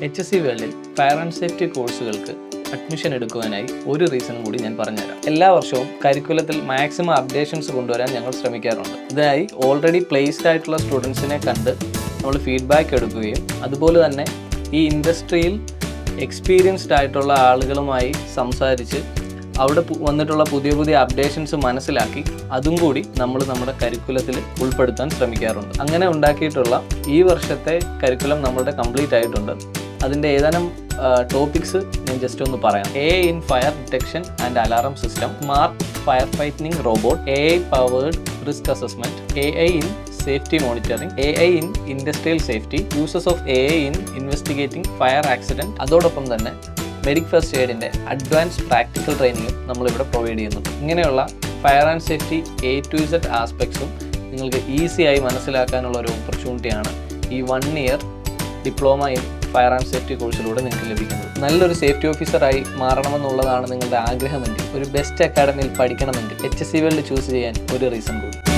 HSC വേൾഡിൽ fire and safety കോഴ്സുകൾക്ക് admission എടുക്കുവാനായി ഒരു റീസൺ കൂടി ഞാൻ പറഞ്ഞുതരാം. എല്ലാ വർഷവും കരിക്കുലത്തിൽ മാക്സിമം അപ്ഡേഷൻസ് കൊണ്ടുവരാൻ ഞങ്ങൾ ശ്രമിക്കാറുണ്ട്. ഇതിനായി ഓൾറെഡി പ്ലേസ്ഡ് ആയിട്ടുള്ള സ്റ്റുഡൻസിനെ കണ്ട് നമ്മൾ ഫീഡ്ബാക്ക് എടുക്കുകയും അതുപോലെ തന്നെ ഈ ഇൻഡസ്ട്രിയിൽ എക്സ്പീരിയൻസ്ഡ് ആയിട്ടുള്ള ആളുകളുമായി സംസാരിച്ച് അവിടെ വന്നിട്ടുള്ള പുതിയ പുതിയ അപ്ഡേഷൻസ് മനസ്സിലാക്കി അതും കൂടി നമ്മൾ നമ്മുടെ കരിക്കുലത്തിൽ ഉൾപ്പെടുത്താൻ ശ്രമിക്കാറുണ്ട്. അങ്ങനെ ഉണ്ടാക്കിയിട്ടുള്ള ഈ വർഷത്തെ കരിക്കുലം നമ്മളുടെ കംപ്ലീറ്റ് ആയിട്ടുണ്ട്. അതിൻ്റെ ഏതാനും ടോപ്പിക്സ് ഞാൻ ജസ്റ്റ് ഒന്ന് പറയാം. AI in fire detection and alarm system, smart fire fighting robot, AI powered risk assessment, AI in safety monitoring, AI in industrial safety, uses of AI in investigating fire accident. അതോടൊപ്പം തന്നെ medic first എയ്ഡിൻ്റെ advance practical ട്രെയിനിങ്ങും നമ്മളിവിടെ provide ചെയ്യുന്നുണ്ട്. ഇങ്ങനെയുള്ള fire and safety A to Z ആസ്പെക്ട്സും നിങ്ങൾക്ക് ഈസിയായി മനസ്സിലാക്കാനുള്ള ഒരു ഓപ്പർച്യൂണിറ്റിയാണ് ഈ 1 year diploma in fire and safety കോഴ്സിലൂടെ നിങ്ങൾക്ക് ലഭിക്കുന്നത്. നല്ലൊരു സേഫ്റ്റി ഓഫീസറായി മാറണമെന്നുള്ളതാണ് നിങ്ങളുടെ ആഗ്രഹമെങ്കിൽ, ഒരു ബെസ്റ്റ് അക്കാഡമിയിൽ പഠിക്കണമെങ്കിൽ HSC വേൾഡ് ചൂസ് ചെയ്യാൻ ഒരു റീസൺ കൂടി.